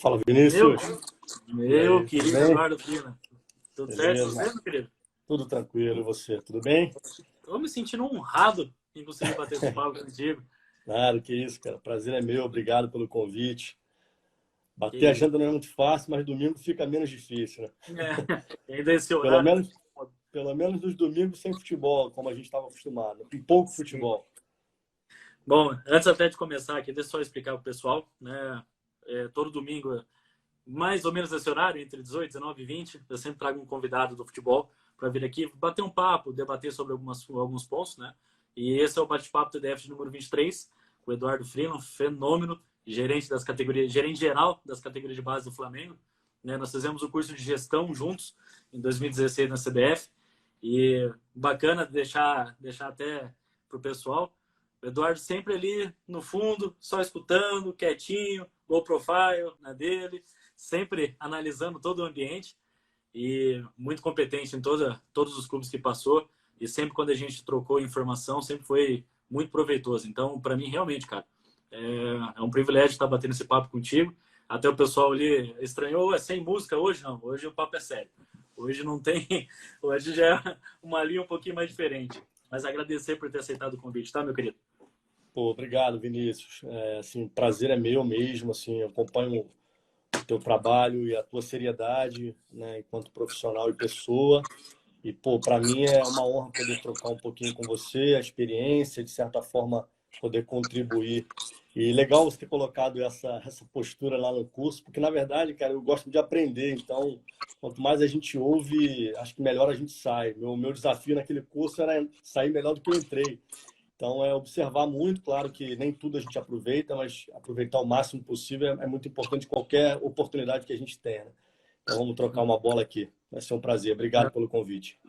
Fala, Meu, Vinícius. E meu aí, tudo querido bem? Eduardo Pina. Tudo certo com Beleza? você, meu querido? Tudo tranquilo, e você? Tudo bem? Tô me sentindo honrado em conseguir bater esse papo contigo. Nada, que isso, cara. Prazer é meu, obrigado pelo convite. Bater a Que agenda não é muito fácil, mas domingo fica menos difícil, né? ainda esse Pelo horário, né? menos, pelo menos nos domingos sem futebol, como a gente estava acostumado. E pouco Sim. futebol. Bom, antes até de começar aqui, deixa eu só explicar pro pessoal, né? Todo domingo, mais ou menos nesse horário, entre 18, 19 e 20, eu sempre trago um convidado do futebol para vir aqui bater um papo, debater sobre alguns pontos, né? E esse é o bate-papo TDF de número 23, com o Eduardo Freeland, fenômeno, gerente das categorias, gerente geral das categorias de base do Flamengo, né? Nós fizemos o curso de gestão juntos em 2016 na CBF e bacana deixar até pro pessoal. O Eduardo sempre ali no fundo, só escutando, quietinho, low profile na dele, sempre analisando todo o ambiente e muito competente em todos os clubes que passou. E sempre quando a gente trocou informação, sempre foi muito proveitoso. Então, para mim, realmente, cara, é um privilégio estar batendo esse papo contigo. Até o pessoal ali estranhou, é sem música hoje? Não, hoje o papo é sério. Hoje não tem, hoje já é uma linha um pouquinho mais diferente. Mas agradecer por ter aceitado o convite, tá, meu querido? Pô, obrigado, Vinícius. Assim, prazer é meu mesmo, assim, eu acompanho o teu trabalho e a tua seriedade, né, enquanto profissional e pessoa. E, pô, para mim é uma honra poder trocar um pouquinho com você, a experiência, de certa forma, poder contribuir. E legal você ter colocado essa postura lá no curso, porque, na verdade, cara, eu gosto de aprender. Então, quanto mais a gente ouve, acho que melhor a gente sai. Meu desafio naquele curso era sair melhor do que eu entrei. Então, é observar muito, claro que nem tudo a gente aproveita, mas aproveitar o máximo possível é muito importante qualquer oportunidade que a gente tenha, né? Então, vamos trocar uma bola aqui. Vai ser um prazer. Obrigado pelo convite.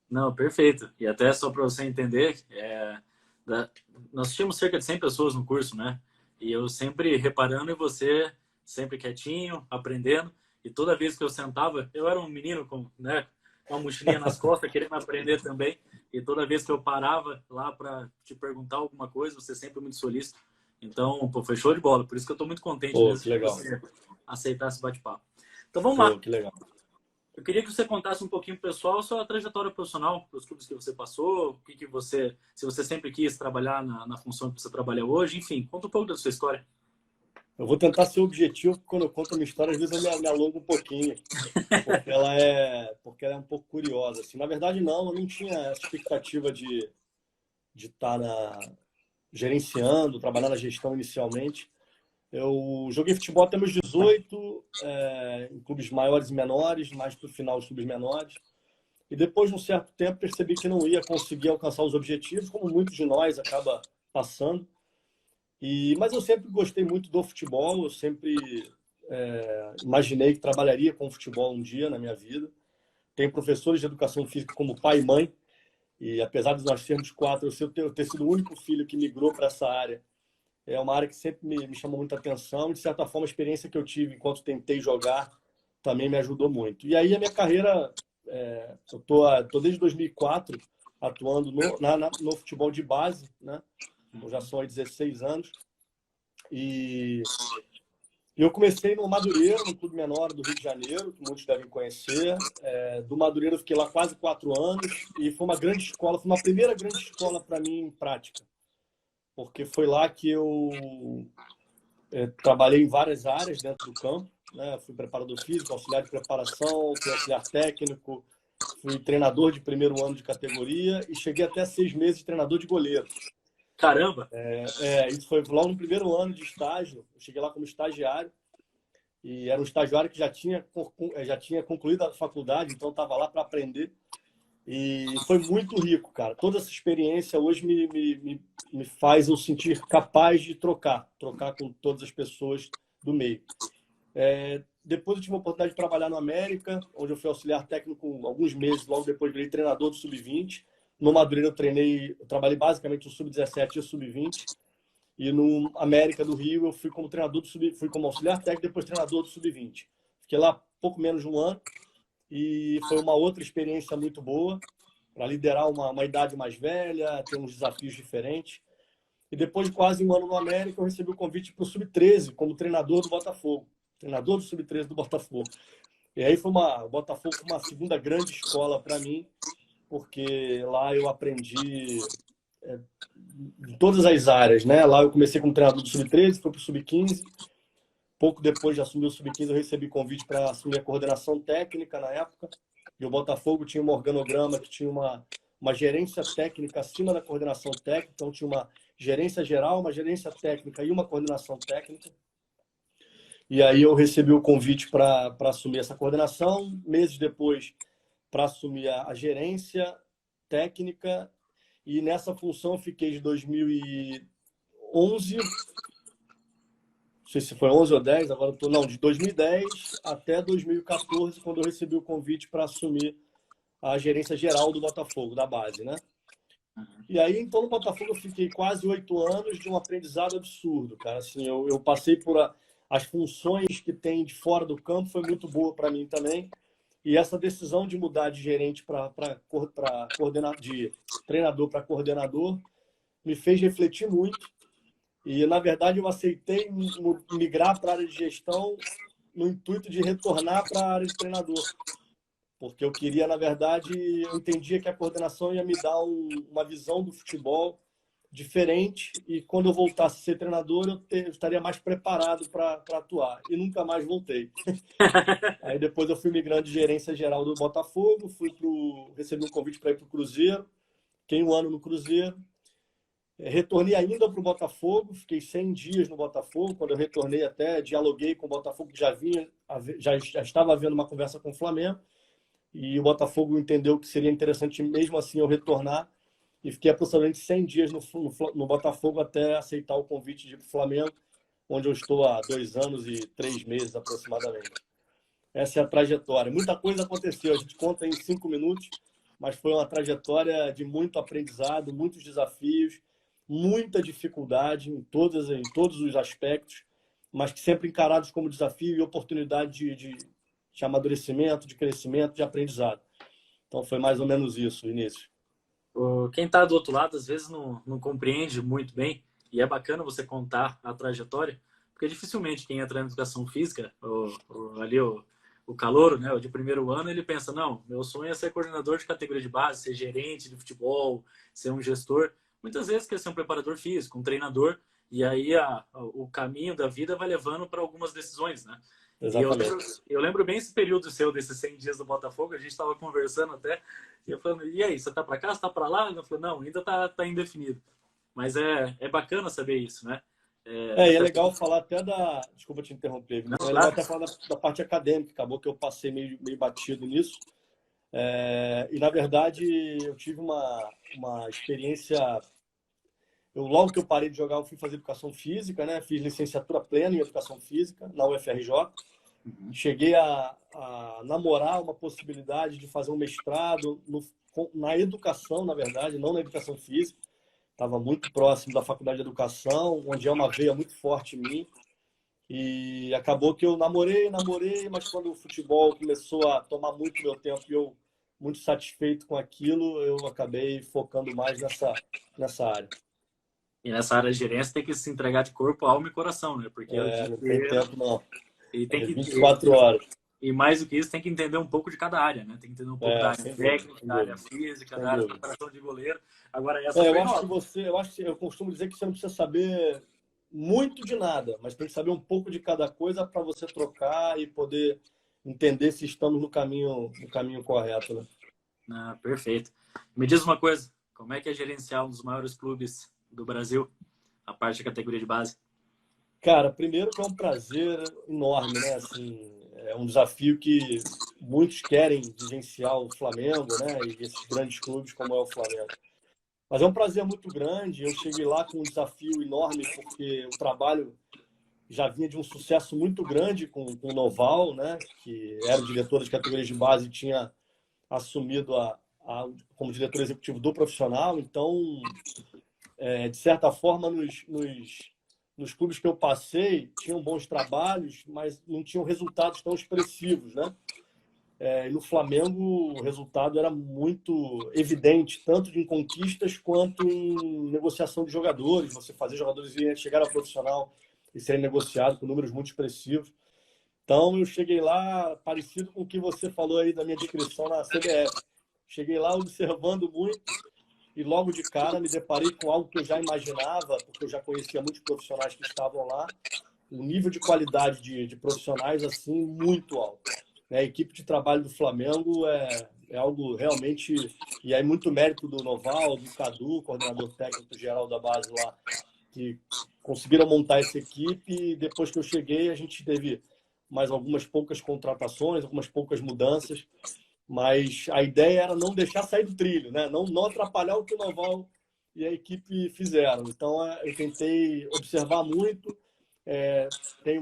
Não, perfeito. E até só para você entender, da- nós tínhamos cerca de 100 pessoas no curso, né? E eu sempre reparando em você, sempre quietinho, aprendendo. E toda vez que eu sentava, eu era um menino com, né, uma mochilinha nas costas, querendo aprender também. E toda vez que eu parava lá para te perguntar alguma coisa, você sempre muito solícito. Então, pô, foi show de bola. Por isso que eu estou muito contente Pô, mesmo que de legal. você aceitar esse bate-papo. Então, vamos Pô, lá. que legal. Eu queria que você contasse um pouquinho pro pessoal a sua trajetória profissional, os clubes que você passou, o que você, se você sempre quis trabalhar na função que você trabalha hoje, enfim, conta um pouco da sua história. Eu vou tentar ser objetivo, porque quando eu conto a minha história, às vezes eu me alongo um pouquinho, porque ela é um pouco curiosa. Assim, na verdade, não, eu não tinha essa expectativa de estar gerenciando, trabalhar na gestão inicialmente. Eu joguei futebol até meus 18, em clubes maiores e menores, mais para o final os clubes menores. E depois de um certo tempo percebi que não ia conseguir alcançar os objetivos, como muitos de nós acaba passando. Mas eu sempre gostei muito do futebol, eu sempre imaginei que trabalharia com futebol um dia na minha vida. Tenho professores de educação física como pai e mãe, e apesar de nós sermos quatro, eu ter sido o único filho que migrou para essa área. É uma área que sempre me chamou muita atenção, e de certa forma a experiência que eu tive enquanto tentei jogar também me ajudou muito. E aí a minha carreira, eu tô desde 2004 atuando no futebol de base, né? Eu já sou há 16 anos. E eu comecei no Madureira, no clube menor do Rio de Janeiro, que muitos devem conhecer. Do Madureira eu fiquei lá quase 4 anos e foi uma grande escola, foi uma primeira grande escola para mim em prática, porque foi lá que eu trabalhei em várias áreas dentro do campo, né? Fui preparador físico, auxiliar de preparação, fui auxiliar técnico, fui treinador de primeiro ano de categoria e cheguei até 6 meses de treinador de goleiro. Caramba! Isso foi logo no primeiro ano de estágio. Eu cheguei lá como estagiário e era um estagiário que já tinha concluído a faculdade, então estava lá para aprender. E foi muito rico, cara. Toda essa experiência hoje me faz eu sentir capaz de trocar com todas as pessoas do meio. Depois eu tive a oportunidade de trabalhar no América, onde eu fui auxiliar técnico alguns meses, logo depois virei treinador do Sub-20. No Madureira eu trabalhei basicamente o Sub-17 e o Sub-20. E no América do Rio eu fui como fui como auxiliar técnico, depois treinador do Sub-20. Fiquei lá pouco menos de um ano e foi uma outra experiência muito boa para liderar uma idade mais velha, ter uns desafios diferentes. E depois de quase um ano no América, eu recebi o convite para o Sub-13 como treinador do Botafogo. treinador do Sub-13 do Botafogo. E aí o Botafogo foi uma segunda grande escola para mim, porque lá eu aprendi em todas as áreas, né? Lá eu comecei como treinador do Sub-13, fui para o Sub-15. Pouco depois de assumir o Sub-15, eu recebi convite para assumir a coordenação técnica na época. E o Botafogo tinha um organograma que tinha uma gerência técnica acima da coordenação técnica. Então, tinha uma gerência geral, uma gerência técnica e uma coordenação técnica. E aí eu recebi o convite para assumir essa coordenação. Meses depois, para assumir a gerência técnica. E nessa função eu fiquei de 2011, não sei se foi 11 ou 10, agora não, de 2010 até 2014, quando eu recebi o convite para assumir a gerência geral do Botafogo, da base, né? E aí, então, no Botafogo eu fiquei quase 8 anos de um aprendizado absurdo, cara. Assim, eu passei por as funções que tem de fora do campo, foi muito boa para mim também. E essa decisão de mudar de gerente para de treinador para coordenador me fez refletir muito. E, na verdade, eu aceitei migrar para a área de gestão no intuito de retornar para a área de treinador. Porque eu queria, na verdade, eu entendia que a coordenação ia me dar uma visão do futebol diferente e quando eu voltasse a ser treinador, eu estaria mais preparado para atuar. E nunca mais voltei. Aí depois eu fui migrando de gerência geral do Botafogo, recebi um convite para ir para o Cruzeiro, fiquei 1 ano no Cruzeiro, retornei ainda para o Botafogo, fiquei 100 dias no Botafogo. Quando eu retornei, até dialoguei com o Botafogo, que já estava havendo uma conversa com o Flamengo, e o Botafogo entendeu que seria interessante mesmo assim eu retornar, e fiquei aproximadamente 100 dias no Botafogo até aceitar o convite de ir para o Flamengo, onde eu estou há 2 anos e 3 meses aproximadamente. Essa é a trajetória. Muita coisa aconteceu, a gente conta em 5 minutos, mas foi uma trajetória de muito aprendizado, muitos desafios, muita dificuldade em todos os aspectos, mas que sempre encarados como desafio e oportunidade de amadurecimento, de crescimento, de aprendizado. Então foi mais ou menos isso, Vinícius. Quem está do outro lado às vezes não compreende muito bem, e é bacana você contar a trajetória, porque dificilmente quem entra na educação física, o calouro, né, o de primeiro ano, ele pensa, não, meu sonho é ser coordenador de categoria de base, ser gerente de futebol, ser um gestor. Muitas vezes quer ser um preparador físico, um treinador, e aí o caminho da vida vai levando para algumas decisões, né? Exatamente. E eu lembro bem esse período seu, desses 100 dias do Botafogo, a gente estava conversando até, e eu falando, e aí, você tá para cá, você tá para lá? Eu falei, não, ainda tá indefinido. Mas é bacana saber isso, né? E é legal falar até desculpa te interromper, Vinícius, Não, é legal até falar da parte acadêmica, acabou que eu passei meio batido nisso. E, na verdade, eu tive uma experiência. Logo que eu parei de jogar, eu fui fazer educação física, né? Fiz licenciatura plena em educação física na UFRJ. Cheguei a namorar uma possibilidade de fazer um mestrado na educação, na verdade, não na educação física. Estava muito próximo da faculdade de educação, onde é uma veia muito forte em mim. E acabou que eu namorei, mas quando o futebol começou a tomar muito meu tempo e eu muito satisfeito com aquilo, eu acabei focando mais nessa área. E nessa área de gerência tem que se entregar de corpo, alma e coração, né? Porque é o dia Não tem inteiro. tempo, não. E tem É que 24 horas. E mais do que isso, tem que entender um pouco de cada área, né? Tem que entender um pouco da área técnica, da área física, da área de preparação de goleiro. Agora, essa foi eu costumo dizer que você não precisa saber muito de nada, mas tem que saber um pouco de cada coisa para você trocar e poder entender se estamos no caminho correto, né? Perfeito. Me diz uma coisa, como é que é gerenciar um dos maiores clubes do Brasil, a parte da categoria de base? Cara, primeiro que é um prazer enorme, né? Assim, é um desafio que muitos querem vivenciar o Flamengo, né? E esses grandes clubes como é o Flamengo. Mas é um prazer muito grande. Eu cheguei lá com um desafio enorme, porque o trabalho já vinha de um sucesso muito grande com o Noval, né? Que era o diretor de categorias de base e tinha assumido como diretor executivo do profissional. Então, de certa forma, nos clubes que eu passei, tinham bons trabalhos, mas não tinham resultados tão expressivos, né? E no Flamengo, o resultado era muito evidente, tanto em conquistas quanto em negociação de jogadores. Você fazer jogadores chegar ao profissional e serem negociados com números muito expressivos. Então, eu cheguei lá, parecido com o que você falou aí da minha descrição na CBF. Cheguei lá observando muito e logo de cara me deparei com algo que eu já imaginava, porque eu já conhecia muitos profissionais que estavam lá, um nível de qualidade de profissionais assim muito alto. A equipe de trabalho do Flamengo é algo realmente... E aí muito mérito do Noval, do Cadu, coordenador técnico geral da base lá, que conseguiram montar essa equipe. E depois que eu cheguei, a gente teve mais algumas poucas contratações, algumas poucas mudanças, mas a ideia era não deixar sair do trilho, né? Não atrapalhar o que o Noval e a equipe fizeram. Então, eu tentei observar muito,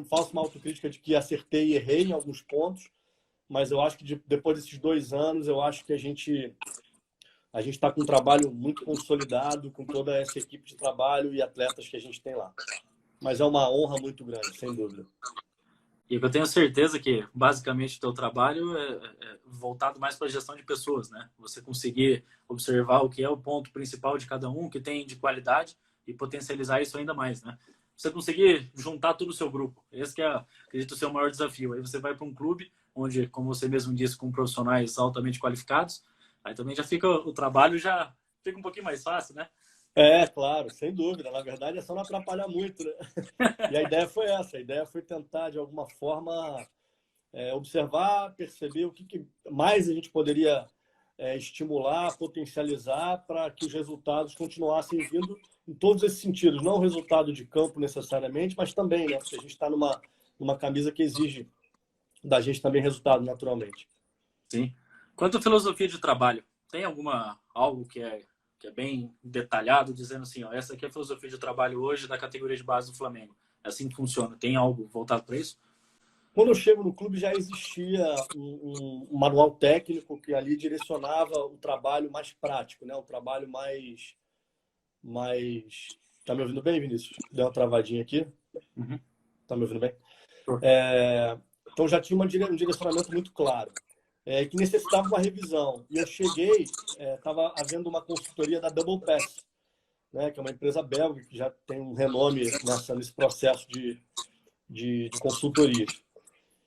faço uma autocrítica de que acertei e errei em alguns pontos, mas eu acho que depois desses 2 anos, eu acho que a gente está com um trabalho muito consolidado, com toda essa equipe de trabalho e atletas que a gente tem lá. Mas é uma honra muito grande, sem dúvida. E eu tenho certeza que, basicamente, o teu trabalho é voltado mais para a gestão de pessoas, né? Você conseguir observar o que é o ponto principal de cada um, o que tem de qualidade e potencializar isso ainda mais, né? Você conseguir juntar todo o seu grupo. Esse que é, acredito, o seu maior desafio. Aí você vai para um clube onde, como você mesmo disse, com profissionais altamente qualificados, aí também já fica o trabalho já fica um pouquinho mais fácil, né? Claro, sem dúvida. Na verdade, é só não atrapalhar muito, né? E a ideia foi essa. A ideia foi tentar, de alguma forma, observar, perceber o que mais a gente poderia estimular, potencializar para que os resultados continuassem vindo em todos esses sentidos. Não o resultado de campo necessariamente, mas também, né? Porque a gente está numa camisa que exige da gente também resultado, naturalmente. Sim. Quanto à filosofia de trabalho, tem algo que é bem detalhado, dizendo assim, ó, essa aqui é a filosofia de trabalho hoje da categoria de base do Flamengo. É assim que funciona. Tem algo voltado para isso? Quando eu chego no clube, já existia um manual técnico que ali direcionava o trabalho mais prático, né? O trabalho mais... Tá me ouvindo bem, Vinícius? Deu uma travadinha aqui. Uhum. Tá me ouvindo bem? Então já tinha um direcionamento muito claro, que necessitava uma revisão. E eu cheguei, estava havendo uma consultoria da Double Pass, né? Que é uma empresa belga que já tem um renome nesse processo de consultorias.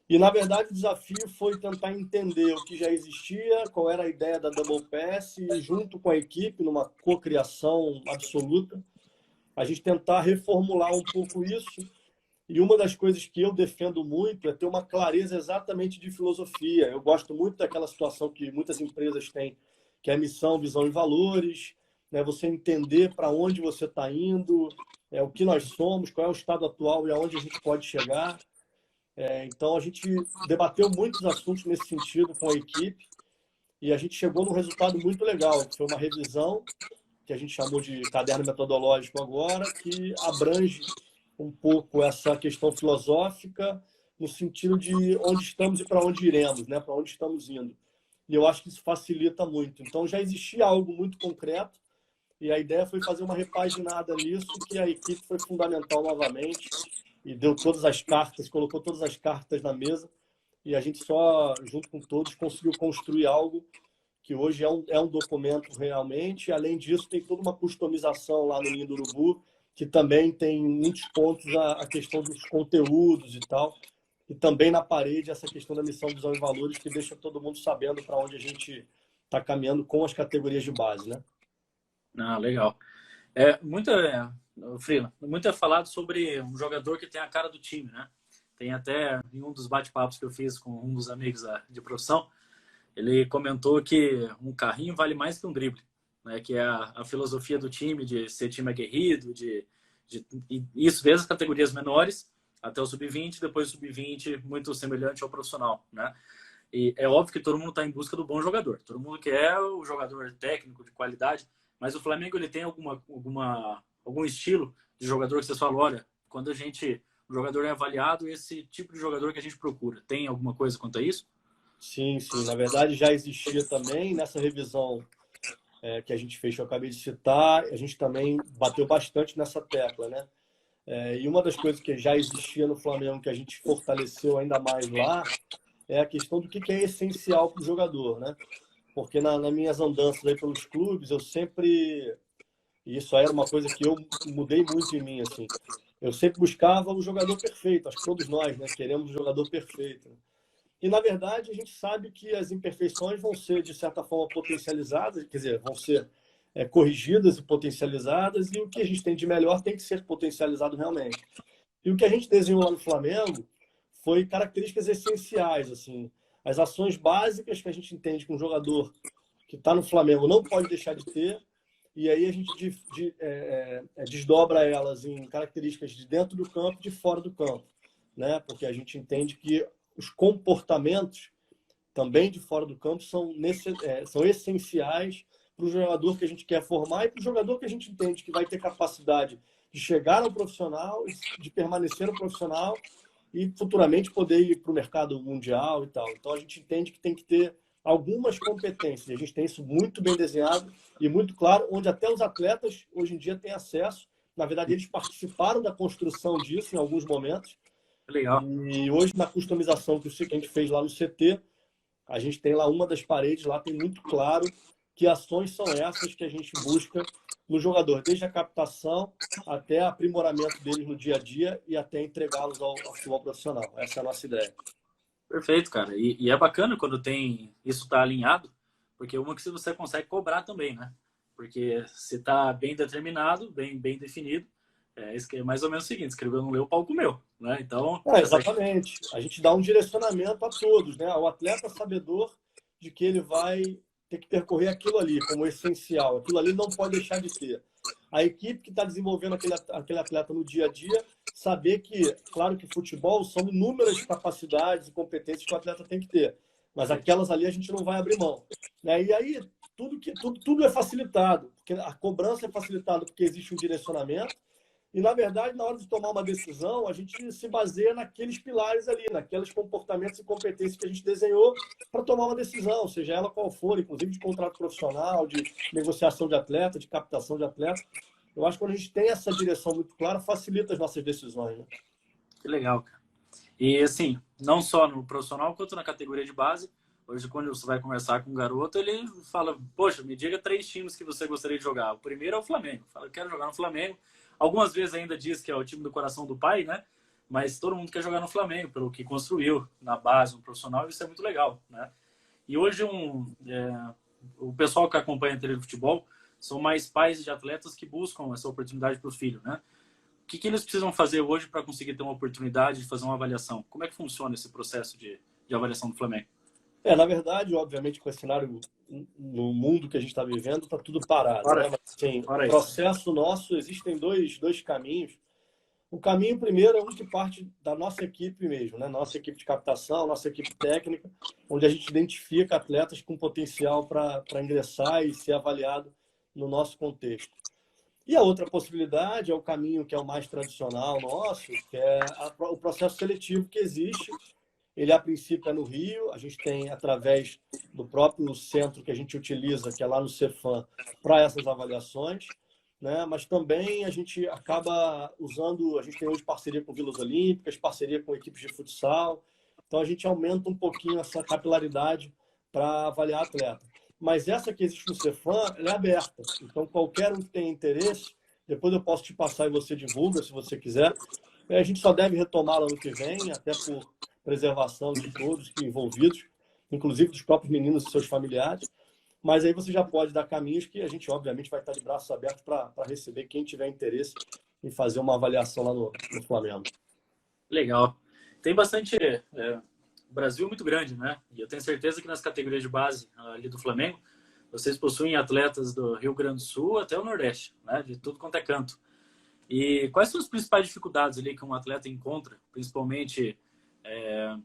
E, na verdade, o desafio foi tentar entender o que já existia, qual era a ideia da Double Pass, e, junto com a equipe, numa cocriação absoluta, a gente tentar reformular um pouco isso. E uma das coisas que eu defendo muito é ter uma clareza exatamente de filosofia. Eu gosto muito daquela situação que muitas empresas têm, que é missão, visão e valores, né? Você entender para onde você está indo, o que nós somos, qual é o estado atual e aonde a gente pode chegar. Então, a gente debateu muitos assuntos nesse sentido com a equipe e a gente chegou num resultado muito legal, que foi uma revisão que a gente chamou de caderno metodológico agora, que abrange um pouco essa questão filosófica no sentido de onde estamos e para onde iremos, né? Para onde estamos indo. E eu acho que isso facilita muito. Então, já existia algo muito concreto e a ideia foi fazer uma repaginada nisso, que a equipe foi fundamental novamente e deu todas as cartas, colocou todas as cartas na mesa e a gente só, junto com todos, conseguiu construir algo que hoje é um documento realmente. Além disso, tem toda uma customização lá no Ninho do Urubu, que também tem muitos pontos a questão dos conteúdos e tal. E também na parede essa questão da missão, visão e valores, que deixa todo mundo sabendo para onde a gente está caminhando com as categorias de base, né? Ah, legal. Frila, muito é falado sobre um jogador que tem a cara do time, né? Tem até em um dos bate-papos que eu fiz com um dos amigos de profissão, ele comentou que um carrinho vale mais que um drible, né? Que é a filosofia do time, de ser time aguerrido, e isso desde as categorias menores até o sub-20, depois o sub-20 muito semelhante ao profissional, né? E é óbvio que todo mundo está em busca do bom jogador, todo mundo quer o jogador técnico de qualidade, mas o Flamengo ele tem algum estilo de jogador que vocês falam, olha, quando o jogador é avaliado, esse tipo de jogador que a gente procura, tem alguma coisa quanto a isso? Sim. Na verdade, já existia também nessa revisão que a gente fez, que eu acabei de citar, a gente também bateu bastante nessa tecla, né? E uma das coisas que já existia no Flamengo, que a gente fortaleceu ainda mais lá, é a questão do que é essencial para o jogador, né? Porque nas minhas andanças aí pelos clubes, eu sempre... E isso aí era uma coisa que eu mudei muito em mim, assim. Eu sempre buscava o jogador perfeito, acho que todos nós, né, queremos o jogador perfeito. E, na verdade, a gente sabe que as imperfeições vão ser, de certa forma, potencializadas, quer dizer, vão ser corrigidas e potencializadas, e o que a gente tem de melhor tem que ser potencializado realmente. E o que a gente desenhou lá no Flamengo foi características essenciais, assim, as ações básicas que a gente entende que um jogador que está no Flamengo não pode deixar de ter, e aí a gente desdobra elas em características de dentro do campo e de fora do campo, né? Porque a gente entende que os comportamentos também de fora do campo são essenciais para o jogador que a gente quer formar e para o jogador que a gente entende que vai ter capacidade de chegar ao profissional, de permanecer no profissional e futuramente poder ir para o mercado mundial e tal. Então a gente entende que tem que ter algumas competências. A gente tem isso muito bem desenhado e muito claro, onde até os atletas hoje em dia têm acesso. Na verdade, eles participaram da construção disso em alguns momentos. Legal. E hoje, na customização que a gente fez lá no CT, a gente tem lá uma das paredes, lá tem muito claro que ações são essas que a gente busca no jogador, desde a captação até aprimoramento deles no dia a dia e até entregá-los ao futebol profissional. Essa é a nossa ideia. Perfeito, cara. E é bacana quando tem isso tá alinhado, porque uma que você consegue cobrar também, né? Porque se tá bem determinado, bem definido, é mais ou menos o seguinte: escreveu no meu, o pau comeu, né? Então, exatamente. A gente dá um direcionamento a todos, né? Ao atleta sabedor de que ele vai ter que percorrer aquilo ali como essencial. Aquilo ali não pode deixar de ter. A equipe que está desenvolvendo aquele atleta no dia a dia, saber que, claro que futebol são inúmeras capacidades e competências que o atleta tem que ter, mas aquelas ali a gente não vai abrir mão. Né? E aí tudo é facilitado, porque a cobrança é facilitada porque existe um direcionamento, e, na verdade, na hora de tomar uma decisão, a gente se baseia naqueles pilares ali, naqueles comportamentos e competências que a gente desenhou para tomar uma decisão, seja ela qual for, inclusive de contrato profissional, de negociação de atleta, de captação de atleta. Eu acho que quando a gente tem essa direção muito clara, facilita as nossas decisões. Né? que legal, cara. E, assim, não só no profissional, quanto na categoria de base. Hoje, quando você vai conversar com um garoto, ele fala, poxa, me diga 3 times que você gostaria de jogar. O primeiro é o Flamengo. Fala, eu quero jogar no Flamengo. Algumas vezes ainda diz que é o time do coração do pai, né? Mas todo mundo quer jogar no Flamengo, pelo que construiu na base, no profissional, e isso é muito legal, né? E hoje o pessoal que acompanha a TV de futebol são mais pais de atletas que buscam essa oportunidade para o filho, né? O que eles precisam fazer hoje para conseguir ter uma oportunidade de fazer uma avaliação? Como é que funciona esse processo de avaliação do Flamengo? Na verdade, obviamente, com esse cenário no mundo que a gente está vivendo, está tudo parado. Né? Mas, assim, o processo nosso, existem dois caminhos. O caminho primeiro é um que parte da nossa equipe mesmo, né? Nossa equipe de captação, nossa equipe técnica, onde a gente identifica atletas com potencial para ingressar e ser avaliado no nosso contexto. E a outra possibilidade é o caminho que é o mais tradicional nosso, que é o processo seletivo que existe. Ele, a princípio, é no Rio. A gente tem, através do próprio centro que a gente utiliza, que é lá no Cefam, para essas avaliações. Né? Mas também a gente acaba usando, a gente tem hoje parceria com Vilas Olímpicas, parceria com equipes de futsal, então a gente aumenta um pouquinho essa capilaridade para avaliar atleta. Mas essa que existe no Cefam, ela é aberta, então qualquer um que tenha interesse, depois eu posso te passar e você divulga, se você quiser. A gente só deve retomá-la ano que vem, até por preservação de todos que envolvidos, inclusive dos próprios meninos e seus familiares. Mas aí você já pode dar caminhos que a gente, obviamente, vai estar de braços abertos para receber quem tiver interesse em fazer uma avaliação lá no Flamengo. Legal. Tem bastante... O Brasil é muito grande, né? E eu tenho certeza que nas categorias de base ali do Flamengo, vocês possuem atletas do Rio Grande do Sul até o Nordeste, né? De tudo quanto é canto. E quais são as principais dificuldades ali que um atleta encontra, principalmente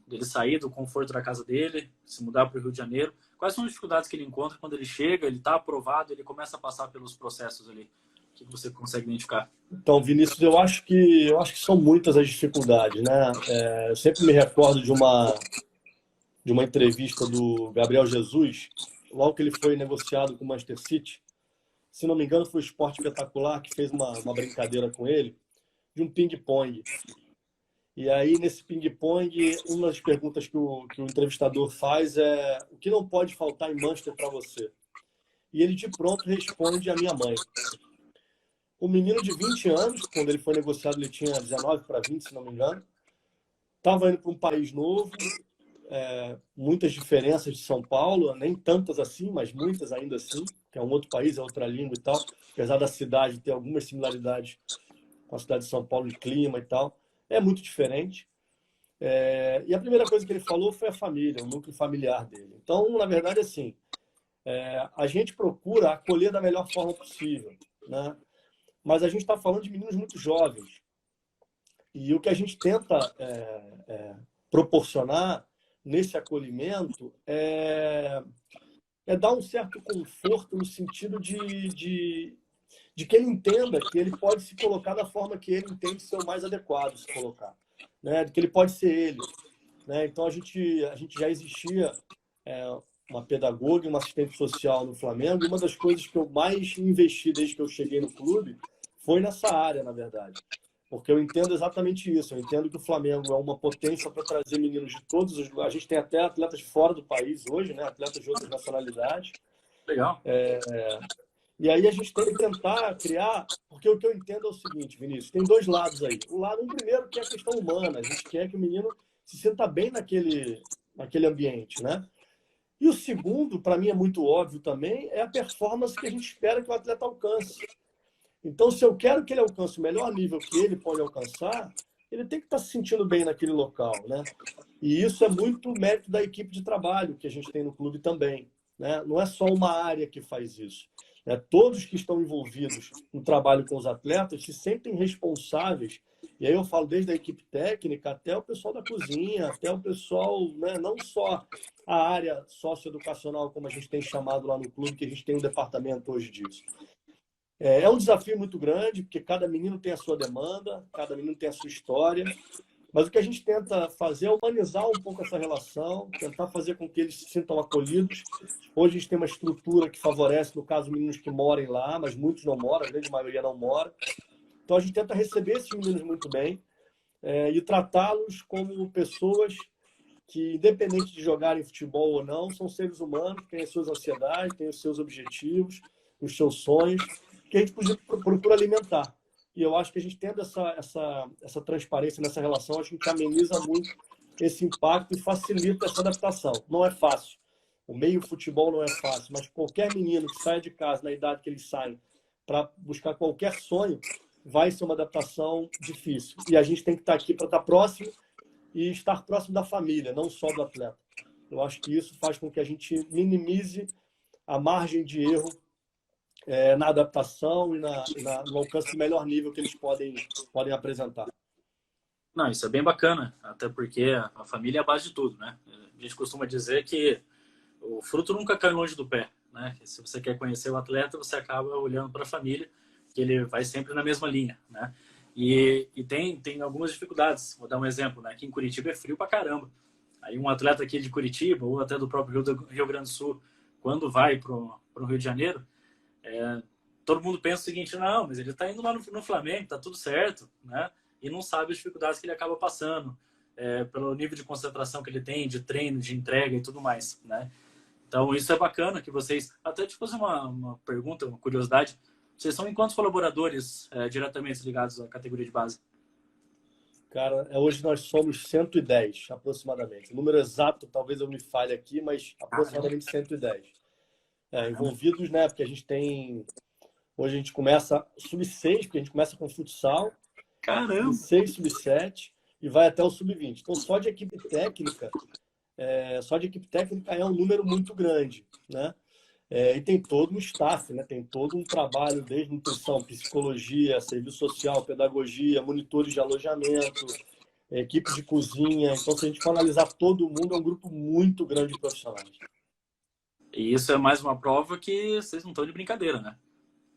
ele sair do conforto da casa dele, se mudar para o Rio de Janeiro? Quais são as dificuldades que ele encontra quando ele chega, ele está aprovado, ele começa a passar pelos processos ali? O que você consegue identificar? Então, Vinícius, eu acho que são muitas as dificuldades, né? Eu sempre me recordo de uma entrevista do Gabriel Jesus, logo que ele foi negociado com o Manchester City. Se não me engano, foi o Esporte Espetacular que fez uma brincadeira com ele, de um ping-pong. E aí, nesse ping-pong, uma das perguntas que o entrevistador faz é: o que não pode faltar em Manchester para você? E ele, de pronto, responde: a minha mãe. um menino de 20 anos, quando ele foi negociado, ele tinha 19 para 20, se não me engano. Estava indo para um país novo, muitas diferenças de São Paulo, nem tantas assim, mas muitas ainda assim, que é um outro país, é outra língua e tal, apesar da cidade ter algumas similaridades com a cidade de São Paulo, de clima e tal, é muito diferente. E a primeira coisa que ele falou foi a família, o núcleo familiar dele. Então, na verdade, assim, a gente procura acolher da melhor forma possível, né? Mas a gente está falando de meninos muito jovens. E o que a gente tenta proporcionar nesse acolhimento é dar um certo conforto no sentido de que ele entenda que ele pode se colocar da forma que ele entende ser o mais adequado se colocar, né? De que ele pode ser ele, né? Então a gente já existia uma pedagoga e uma assistente social no Flamengo, e uma das coisas que eu mais investi desde que eu cheguei no clube foi nessa área, na verdade. Porque eu entendo exatamente isso. Eu entendo que o Flamengo é uma potência para trazer meninos de todos os lugares. A gente tem até atletas de fora do país hoje, né? Atletas de outras nacionalidades. Legal. E aí a gente tem que tentar criar, porque o que eu entendo é o seguinte, Vinícius, tem dois lados aí. Um primeiro que é a questão humana, a gente quer que o menino se sinta bem naquele ambiente, né? E o segundo, para mim é muito óbvio também, é a performance que a gente espera que o atleta alcance. Então, se eu quero que ele alcance o melhor nível que ele pode alcançar, ele tem que estar se sentindo bem naquele local, né? E isso é muito mérito da equipe de trabalho que a gente tem no clube também, né? Não é só uma área que faz isso. Todos que estão envolvidos no trabalho com os atletas se sentem responsáveis. E aí eu falo desde a equipe técnica até o pessoal da cozinha, até o pessoal, né? Não só a área socioeducacional, como a gente tem chamado lá no clube, que a gente tem um departamento hoje disso. É um desafio muito grande, porque cada menino tem a sua demanda, cada menino tem a sua história. Mas o que a gente tenta fazer é humanizar um pouco essa relação, tentar fazer com que eles se sintam acolhidos. Hoje a gente tem uma estrutura que favorece, no caso, meninos que morem lá, mas muitos não moram, a grande maioria não mora. Então a gente tenta receber esses meninos muito bem e tratá-los como pessoas que, independente de jogarem futebol ou não, são seres humanos, têm as suas ansiedades, têm os seus objetivos, os seus sonhos, que a gente procura alimentar. E eu acho que a gente tendo essa transparência nessa relação, a gente ameniza muito esse impacto e facilita essa adaptação. Não é fácil. O meio futebol não é fácil, mas qualquer menino que saia de casa na idade que eles saem para buscar qualquer sonho, vai ser uma adaptação difícil. E a gente tem que estar aqui para estar próximo e estar próximo da família, não só do atleta. Eu acho que isso faz com que a gente minimize a margem de erro na adaptação e no alcance do melhor nível que eles podem apresentar. Não, isso é bem bacana, até porque a família é a base de tudo, né? A gente costuma dizer que o fruto nunca cai longe do pé, né? Se você quer conhecer o atleta, você acaba olhando para a família, que ele vai sempre na mesma linha, né? E tem algumas dificuldades. Vou dar um exemplo, né? Aqui em Curitiba é frio pra caramba. Aí um atleta aqui de Curitiba, ou até do próprio Rio Grande do Sul, quando vai pro Rio de Janeiro, todo mundo pensa o seguinte: não, mas ele tá indo lá no Flamengo, tá tudo certo, né? E não sabe as dificuldades que ele acaba passando, pelo nível de concentração que ele tem, de treino, de entrega e tudo mais, né? Então isso é bacana que vocês... Até te fazer uma pergunta, uma curiosidade. Vocês são em quantos colaboradores diretamente ligados à categoria de base? Cara, hoje nós somos 110, aproximadamente. O número exato, talvez eu me falhe aqui, mas aproximadamente 110. Envolvidos, né? Porque a gente tem... Hoje a gente começa sub-6, porque a gente começa com futsal, Caramba! sub-6, sub-7 e vai até o sub-20. Então, só de equipe técnica é um número muito grande, né? E tem todo um staff, né? Tem todo um trabalho desde nutrição, psicologia, serviço social, pedagogia, monitores de alojamento, equipe de cozinha. Então, se a gente for analisar todo mundo, é um grupo muito grande de profissionais. E isso é mais uma prova que vocês não estão de brincadeira, né?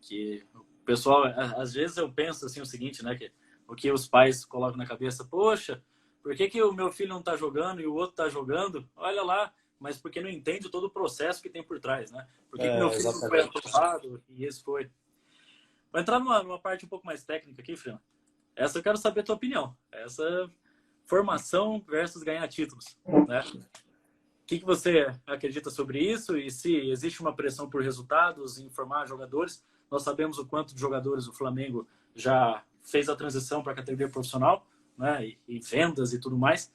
Que o pessoal, às vezes eu penso assim o seguinte, né? Que o que os pais colocam na cabeça: poxa, por que o meu filho não está jogando e o outro está jogando? Olha lá, mas porque não entende todo o processo que tem por trás, né? Por que meu filho não foi aprovado e esse foi? Vou entrar numa parte um pouco mais técnica aqui, Fran. Essa eu quero saber a tua opinião. Essa formação versus ganhar títulos, né? O que você acredita sobre isso? E se existe uma pressão por resultados em formar jogadores? Nós sabemos o quanto de jogadores o Flamengo já fez a transição para a categoria profissional, né? E vendas e tudo mais.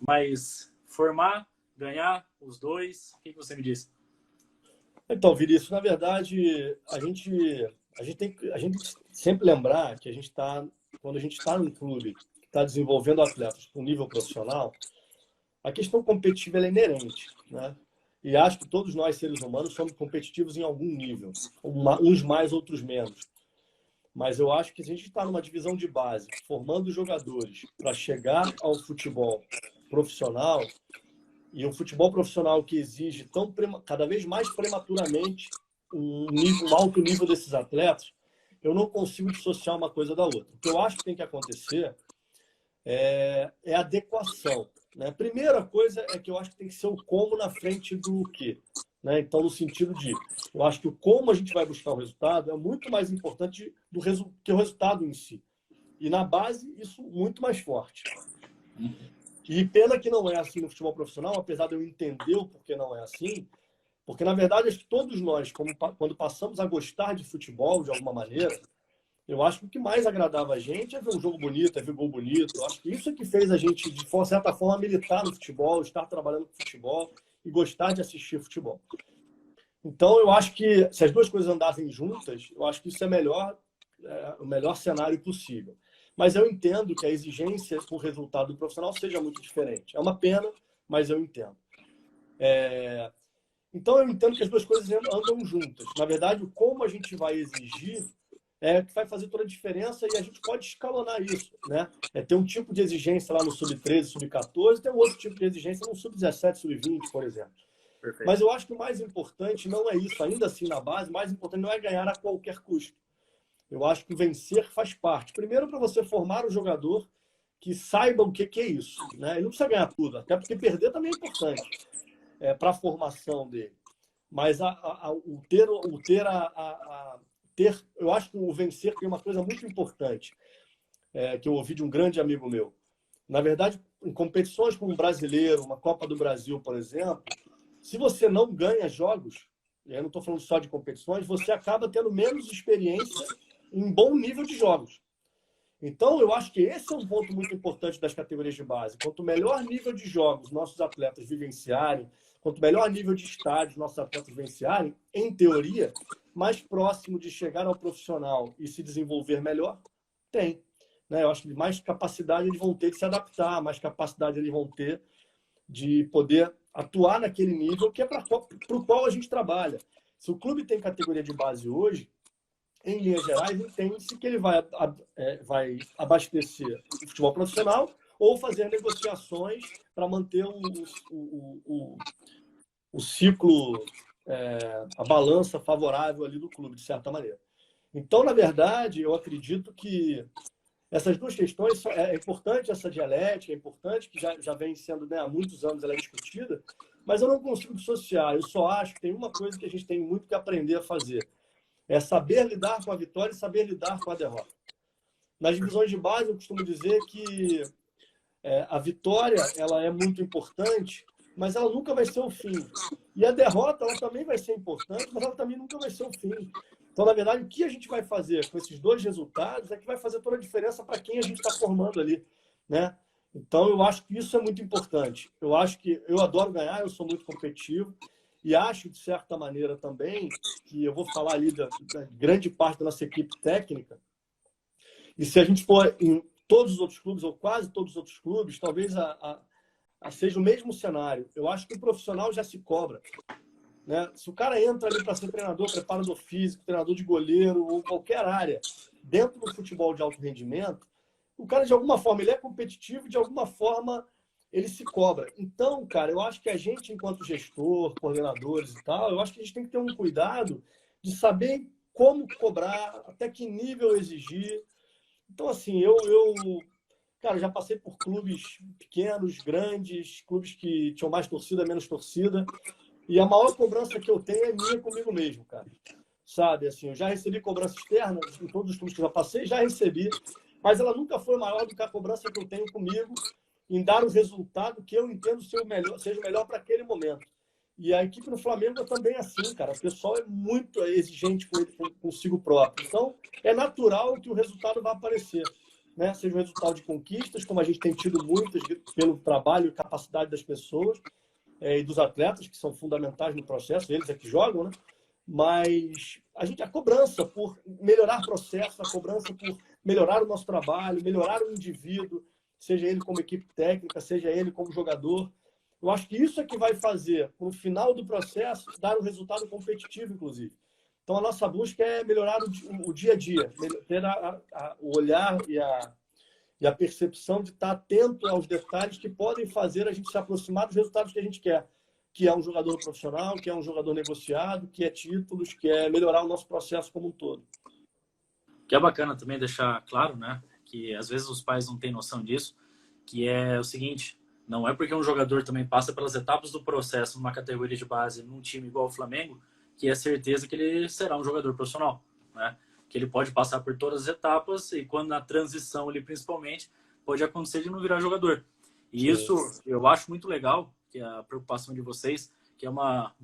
Mas formar, ganhar os dois, o que você me diz? Então, Vinícius, na verdade, a gente tem que sempre lembrar que quando a gente está num clube que está desenvolvendo atletas para um nível profissional, a questão competitiva ela é inerente, né? E acho que todos nós, seres humanos, somos competitivos em algum nível, uns mais, outros menos. Mas eu acho que se a gente está numa divisão de base, formando jogadores para chegar ao futebol profissional, e um futebol profissional que exige cada vez mais prematuramente um alto nível desses atletas, eu não consigo dissociar uma coisa da outra. O que eu acho que tem que acontecer é adequação. Né? A primeira coisa é que eu acho que tem que ser o como na frente do quê. Né? Então, no sentido de, eu acho que o como a gente vai buscar o resultado é muito mais importante que o resultado em si. E na base, isso muito mais forte. E pena que não é assim no futebol profissional, apesar de eu entender o porquê não é assim, porque, na verdade, acho que todos nós, quando passamos a gostar de futebol, de alguma maneira, eu acho que o que mais agradava a gente é ver um jogo bonito, é ver gol bonito. Eu acho que isso é que fez a gente, de certa forma, militar no futebol, estar trabalhando com futebol e gostar de assistir futebol. Então, eu acho que se as duas coisas andassem juntas, eu acho que isso é o melhor cenário possível. Mas eu entendo que a exigência por resultado do profissional seja muito diferente. É uma pena, mas eu entendo. Então, eu entendo que as duas coisas andam juntas. Na verdade, como a gente vai exigir é que vai fazer toda a diferença e a gente pode escalonar isso. Né? Ter um tipo de exigência lá no sub-13, sub-14, tem um outro tipo de exigência no sub-17, sub-20, por exemplo. Perfeito. Mas eu acho que o mais importante não é isso. Ainda assim, na base, o mais importante não é ganhar a qualquer custo. Eu acho que vencer faz parte. Primeiro, para você formar um jogador que saiba o que é isso. Né? Ele não precisa ganhar tudo, até porque perder também é importante para a formação dele. Mas eu acho que o vencer tem uma coisa muito importante, que eu ouvi de um grande amigo meu. Na verdade, em competições como um brasileiro, uma Copa do Brasil, por exemplo, se você não ganha jogos, e eu não estou falando só de competições, você acaba tendo menos experiência em bom nível de jogos. Então, eu acho que esse é um ponto muito importante das categorias de base. Quanto melhor nível de jogos nossos atletas vivenciarem, quanto melhor nível de estádios nossos atletas vivenciarem, em teoria, mais próximo de chegar ao profissional e se desenvolver melhor, tem. Né? Eu acho que mais capacidade eles vão ter de se adaptar, mais capacidade eles vão ter de poder atuar naquele nível que é para o qual a gente trabalha. Se o clube tem categoria de base hoje, em linhas gerais, entende-se que ele vai abastecer o futebol profissional ou fazer negociações para manter o ciclo, a balança favorável ali do clube, de certa maneira. Então, na verdade, eu acredito que essas duas questões, é importante essa dialética, é importante que já vem sendo, né, há muitos anos ela é discutida, mas eu não consigo dissociar. Eu só acho que tem uma coisa que a gente tem muito que aprender a fazer. É saber lidar com a vitória e saber lidar com a derrota. Nas divisões de base, eu costumo dizer que a vitória ela é muito importante, mas ela nunca vai ser o fim. E a derrota ela também vai ser importante, mas ela também nunca vai ser o fim. Então, na verdade, o que a gente vai fazer com esses dois resultados é que vai fazer toda a diferença para quem a gente está formando ali. Né? Então, eu acho que isso é muito importante. Eu acho que eu adoro ganhar, eu sou muito competitivo. E acho, de certa maneira, também, que eu vou falar ali da grande parte da nossa equipe técnica, e se a gente for em todos os outros clubes, ou quase todos os outros clubes, talvez seja o mesmo cenário. Eu acho que o profissional já se cobra. Né? Se o cara entra ali para ser treinador, preparador físico, treinador de goleiro, ou qualquer área, dentro do futebol de alto rendimento, o cara, de alguma forma, ele é competitivo, de alguma forma ele se cobra. Então, cara, eu acho que a gente, enquanto gestor, coordenadores e tal, eu acho que a gente tem que ter um cuidado de saber como cobrar, até que nível exigir. Então, assim, cara, já passei por clubes pequenos, grandes, clubes que tinham mais torcida, menos torcida, e a maior cobrança que eu tenho é minha comigo mesmo, cara. Sabe, assim, eu já recebi cobrança externa em todos os clubes que eu já passei, já recebi, mas ela nunca foi maior do que a cobrança que eu tenho comigo em dar o resultado que eu entendo seja o melhor para aquele momento. E a equipe no Flamengo é também assim, cara. O pessoal é muito exigente com ele, consigo próprio. Então, é natural que o resultado vá aparecer, né? Seja um resultado de conquistas, como a gente tem tido muitas, pelo trabalho e capacidade das pessoas e dos atletas, que são fundamentais no processo, eles é que jogam, né? Mas a cobrança por melhorar o processo, a cobrança por melhorar o nosso trabalho, melhorar o indivíduo, seja ele como equipe técnica, seja ele como jogador. Eu acho que isso é que vai fazer, no final do processo, dar um resultado competitivo, inclusive. Então, a nossa busca é melhorar o dia a dia, ter o olhar e a percepção de estar atento aos detalhes que podem fazer a gente se aproximar dos resultados que a gente quer, que é um jogador profissional, que é um jogador negociado, que é títulos, que é melhorar o nosso processo como um todo. Que é bacana também deixar claro, né, que às vezes os pais não têm noção disso, que é o seguinte, não é porque um jogador também passa pelas etapas do processo numa categoria de base, num time igual o Flamengo, que é certeza que ele será um jogador profissional, né? Que ele pode passar por todas as etapas e quando na transição ali principalmente, pode acontecer de não virar jogador. E Sim. isso eu acho muito legal, que é a preocupação de vocês, que é uma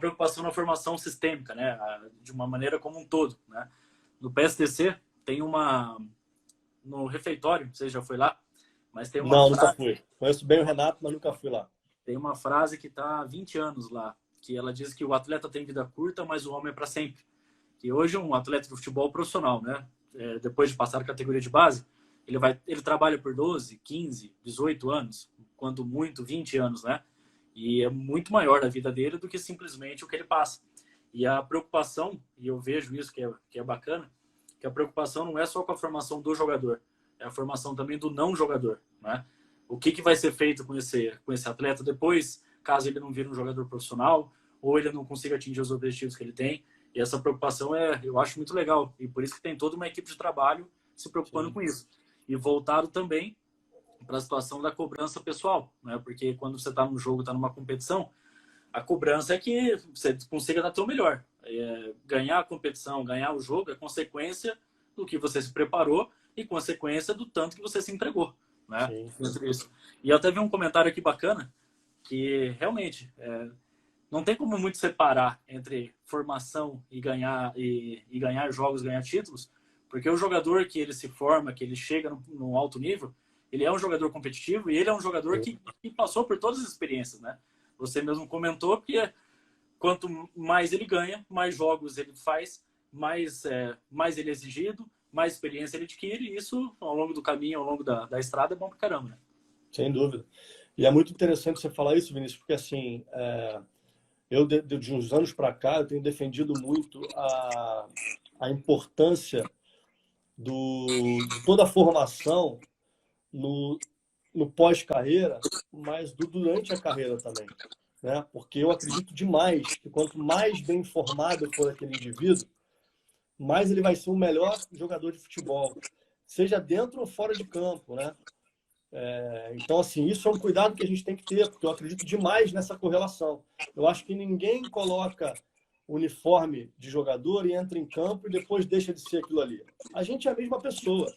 preocupação na formação sistêmica, né? De uma maneira como um todo, né? No PSTC tem no refeitório, você já foi lá? Mas tem uma Não, nunca frase, fui. Conheço bem o Renato, mas nunca fui lá. tem uma frase que está há 20 anos lá, que ela diz que o atleta tem vida curta, mas o homem é para sempre. Que hoje um atleta de futebol profissional, né? Depois de passar a categoria de base, ele trabalha por 12, 15, 18 anos, quando muito 20 anos, né? E é muito maior a vida dele do que simplesmente o que ele passa. E a preocupação, e eu vejo isso que é bacana, que a preocupação não é só com a formação do jogador, é a formação também do não jogador, né? O que vai ser feito com esse atleta depois, caso ele não vire um jogador profissional ou ele não consiga atingir os objetivos que ele tem. E essa preocupação eu acho muito legal. E por isso que tem toda uma equipe de trabalho se preocupando com isso. E voltado também para a situação da cobrança pessoal, né? Porque quando você está num jogo, está numa competição, a cobrança é que você consiga dar o melhor. Ganhar a competição, ganhar o jogo é consequência do que você se preparou e consequência do tanto que você se entregou, né? Isso. E eu até vi um comentário aqui bacana que realmente não tem como muito separar entre formação e ganhar jogos, ganhar títulos, porque o jogador que ele se forma, que ele chega num alto nível, ele é um jogador competitivo e ele é um jogador que passou por todas as experiências, né? Você mesmo comentou que quanto mais ele ganha, mais jogos ele faz, mais ele é exigido, mais experiência ele adquire, e isso ao longo do caminho, ao longo da estrada, é bom pra caramba, né? Sem dúvida. E é muito interessante você falar isso, Vinícius, porque assim, eu de uns anos para cá, eu tenho defendido muito a importância de toda a formação no pós-carreira, mas durante a carreira também, né? Porque eu acredito demais que quanto mais bem formado for aquele indivíduo, mais ele vai ser o melhor jogador de futebol, seja dentro ou fora de campo, né? Então, assim, isso é um cuidado que a gente tem que ter, porque eu acredito demais nessa correlação. Eu acho que ninguém coloca uniforme de jogador e entra em campo e depois deixa de ser aquilo ali. A gente é a mesma pessoa.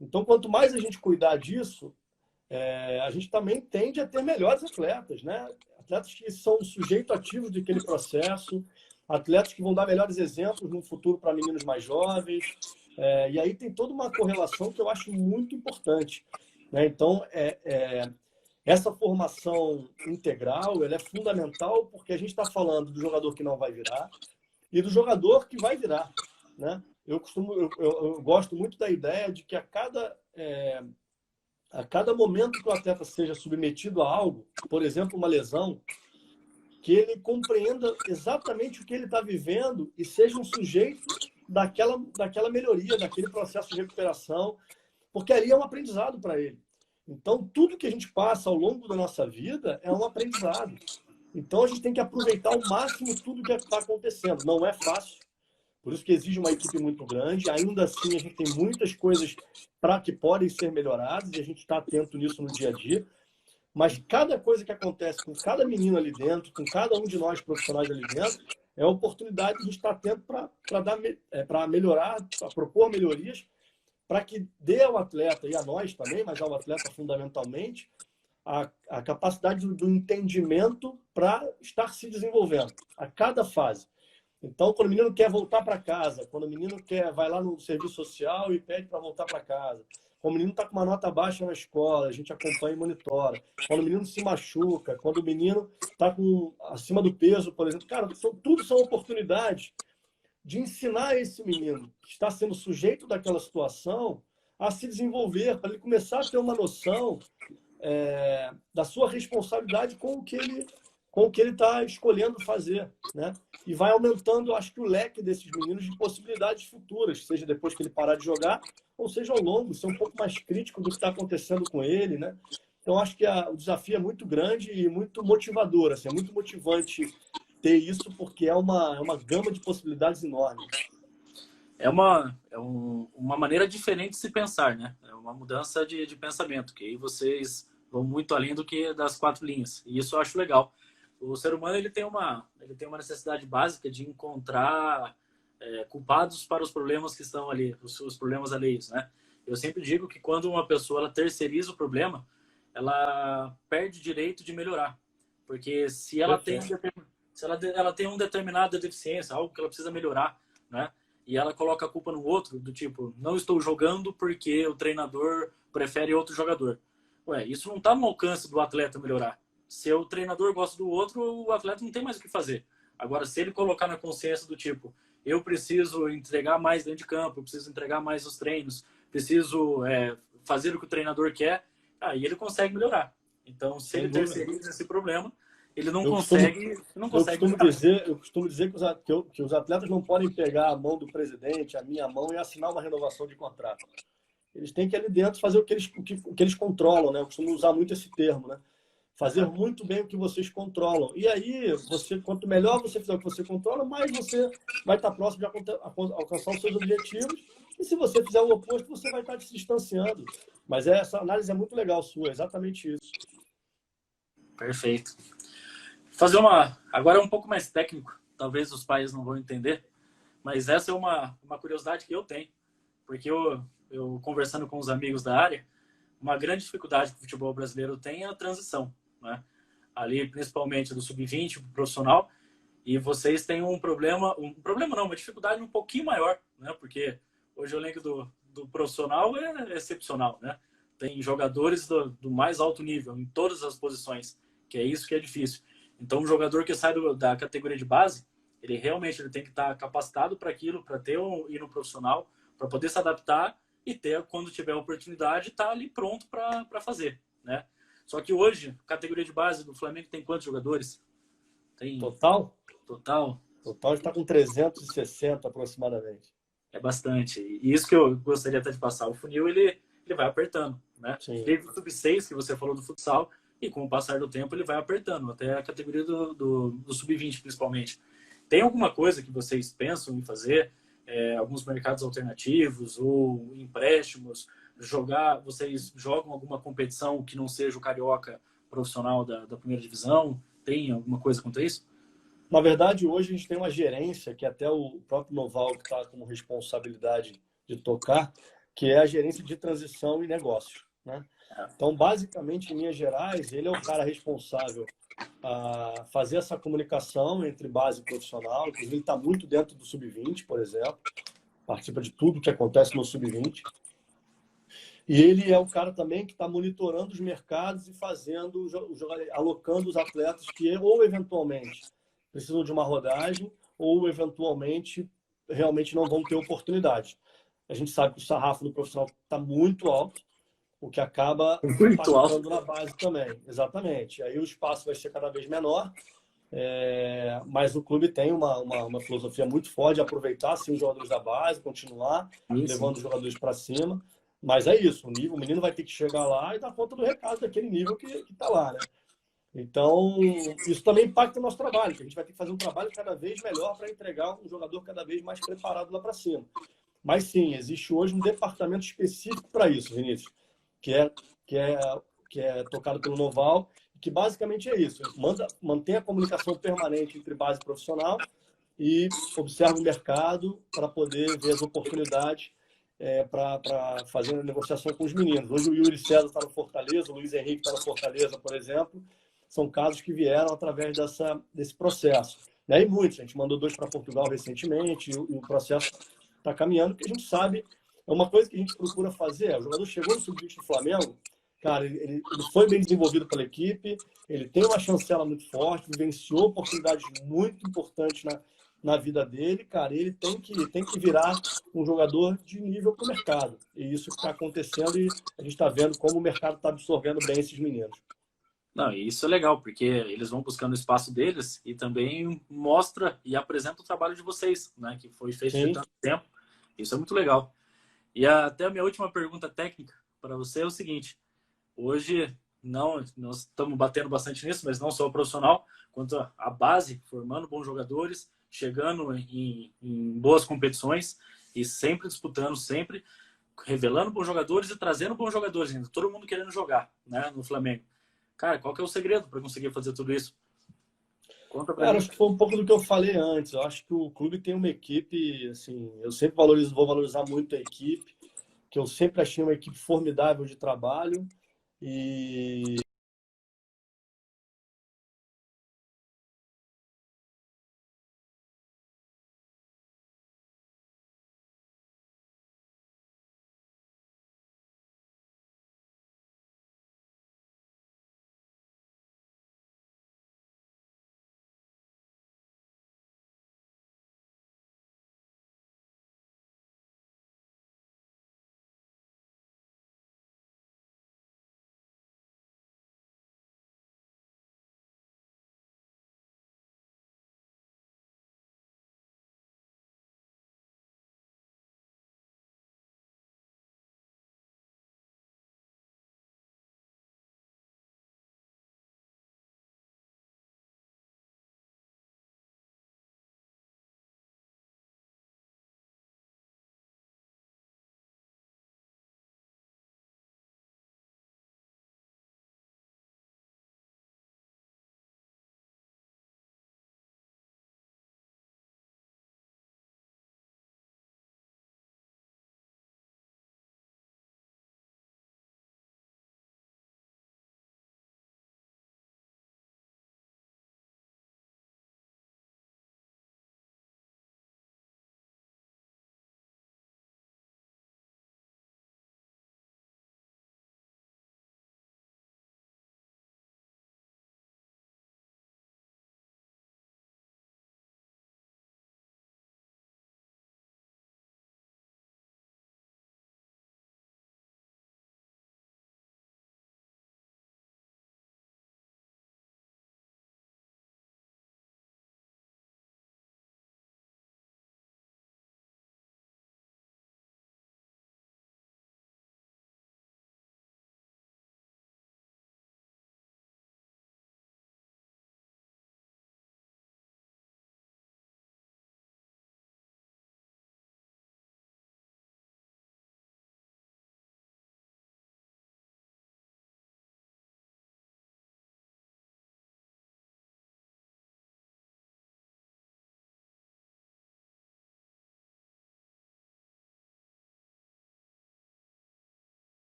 Então, quanto mais a gente cuidar disso, a gente também tende a ter melhores atletas, né? Atletas que são sujeitos ativos daquele processo, atletas que vão dar melhores exemplos no futuro para meninos mais jovens. E aí tem toda uma correlação que eu acho muito importante, né? Então, essa formação integral ela é fundamental porque a gente está falando do jogador que não vai virar e do jogador que vai virar, né? Eu gosto muito da ideia de que a cada momento que o atleta seja submetido a algo, por exemplo, uma lesão, que ele compreenda exatamente o que ele está vivendo e seja um sujeito daquela melhoria, daquele processo de recuperação, porque ali é um aprendizado para ele. Então, tudo que a gente passa ao longo da nossa vida é um aprendizado. Então, a gente tem que aproveitar ao máximo tudo que está acontecendo. Não é fácil, por isso que exige uma equipe muito grande. Ainda assim, a gente tem muitas coisas que podem ser melhoradas e a gente está atento nisso no dia a dia. Mas cada coisa que acontece com cada menino ali dentro, com cada um de nós profissionais ali dentro, é a oportunidade de a gente estar atento para melhorar, para propor melhorias, para que dê ao atleta, e a nós também, mas ao atleta fundamentalmente, a capacidade do entendimento para estar se desenvolvendo a cada fase. Então, quando o menino quer voltar para casa, quando o menino vai lá no serviço social e pede para voltar para casa, quando o menino está com uma nota baixa na escola, a gente acompanha e monitora. Quando o menino se machuca, quando o menino está acima do peso, por exemplo. Cara, tudo são oportunidades de ensinar esse menino que está sendo sujeito daquela situação a se desenvolver, para ele começar a ter uma noção da sua responsabilidade com o que ele está escolhendo fazer, né? E vai aumentando, acho que, o leque desses meninos de possibilidades futuras, seja depois que ele parar de jogar, ou seja ao longo, ser um pouco mais crítico do que está acontecendo com ele, né? Então, acho que o desafio é muito grande e muito motivador, assim, é muito motivante ter isso, porque é uma gama de possibilidades enorme. Uma maneira diferente de se pensar, né? É uma mudança de pensamento, que aí vocês vão muito além do que das 4 linhas. E isso eu acho legal. O ser humano ele tem uma necessidade básica de encontrar culpados para os problemas que estão ali, os problemas alheios, né? Eu sempre digo que quando uma pessoa ela terceiriza o problema, ela perde o direito de melhorar. Porque se ela tem ela tem uma determinada deficiência, algo que ela precisa melhorar, né? E ela coloca a culpa no outro, do tipo, não estou jogando porque o treinador prefere outro jogador. Ué, isso não está no alcance do atleta melhorar. Se o treinador gosta do outro, o atleta não tem mais o que fazer. Agora, se ele colocar na consciência do tipo, eu preciso entregar mais dentro de campo, eu preciso entregar mais os treinos, preciso fazer o que o treinador quer, aí ele consegue melhorar. Então, se ele terceiriza esse problema, ele não consegue eu costumo dizer que os atletas não podem pegar a mão do presidente, a minha mão, e assinar uma renovação de contrato. Eles têm que ali dentro fazer o que eles controlam, né? Eu costumo usar muito esse termo, né? Fazer muito bem o que vocês controlam. E aí, quanto melhor você fizer o que você controla, mais você vai estar próximo de alcançar os seus objetivos. E se você fizer o oposto, você vai estar se distanciando. Mas essa análise é muito legal sua, é exatamente isso. Perfeito. Agora é um pouco mais técnico, talvez os pais não vão entender, mas essa é uma curiosidade que eu tenho, porque eu conversando com os amigos da área, uma grande dificuldade que o futebol brasileiro tem é a transição, né? Ali, principalmente do sub-20 para o profissional, e vocês têm um problema não, uma dificuldade um pouquinho maior, né? Porque hoje o elenco do profissional é excepcional, né? Tem jogadores do mais alto nível, em todas as posições, que é isso que é difícil. Então, um jogador que sai da categoria de base, ele realmente tem que estar capacitado para aquilo, para ir no profissional, para poder se adaptar e quando tiver a oportunidade, estar ali pronto para fazer, né? Só que hoje, a categoria de base do Flamengo tem quantos jogadores? Tem... Total Total está com 360 aproximadamente. É bastante. E isso que eu gostaria até de passar. O funil, ele vai apertando, né? Desde o sub-6, que você falou do futsal, e com o passar do tempo ele vai apertando, até a categoria do sub-20 principalmente. Tem alguma coisa que vocês pensam em fazer? Alguns mercados alternativos ou empréstimos? Vocês jogam alguma competição que não seja o carioca profissional da primeira divisão? Tem alguma coisa quanto a isso? Na verdade, hoje a gente tem uma gerência, que até o próprio Noval que está como responsabilidade de tocar, que é a gerência de transição e negócios, né? Então, basicamente, em Minas Gerais, ele é o cara responsável a fazer essa comunicação entre base e profissional. Inclusive, ele está muito dentro do sub-20, por exemplo. Participa de tudo que acontece no sub-20. E ele é o cara também que está monitorando os mercados e alocando os atletas que, ou eventualmente, precisam de uma rodagem, ou eventualmente, realmente não vão ter oportunidade. A gente sabe que o sarrafo do profissional está muito alto, o que acaba impactando na base também. Exatamente. Aí o espaço vai ser cada vez menor, mas o clube tem uma filosofia muito forte de aproveitar assim, os jogadores da base, continuar levando os jogadores para cima. Mas é isso, o menino vai ter que chegar lá e dar conta do recado daquele nível que está lá, né? Então, isso também impacta o nosso trabalho, que a gente vai ter que fazer um trabalho cada vez melhor para entregar um jogador cada vez mais preparado lá para cima. Mas sim, existe hoje um departamento específico para isso, Vinícius, que é tocado pelo Noval, que basicamente é isso. Mantém a comunicação permanente entre base e profissional e observa o mercado para poder ver as oportunidades para fazer a negociação com os meninos. Hoje o Yuri César está no Fortaleza, o Luiz Henrique está no Fortaleza, por exemplo. São casos que vieram através desse processo. E muitos, a gente mandou 2 para Portugal recentemente, e o processo está caminhando, porque a gente sabe, é uma coisa que a gente procura fazer. O jogador chegou no sub-20 do Flamengo, cara, ele foi bem desenvolvido pela equipe, ele tem uma chancela muito forte, vivenciou oportunidades muito importantes na vida dele, cara, ele tem que virar um jogador de nível para o mercado. E isso está acontecendo e a gente está vendo como o mercado está absorvendo bem esses meninos. Não, e isso é legal, porque eles vão buscando o espaço deles e também mostra e apresenta o trabalho de vocês, né? Que foi feito de tanto tempo. Isso é muito legal. E até a minha última pergunta técnica para você é o seguinte. Hoje, nós estamos batendo bastante nisso, mas não só o profissional, quanto a base, formando bons jogadores, chegando em boas competições e sempre disputando, sempre revelando bons jogadores e trazendo bons jogadores ainda. Todo mundo querendo jogar, né, no Flamengo. Cara, qual que é o segredo para conseguir fazer tudo isso? Conta pra Cara, mim. acho que foi um pouco do que eu falei antes. Eu acho que o clube tem uma equipe, assim, eu sempre vou valorizar muito a equipe, que eu sempre achei uma equipe formidável de trabalho e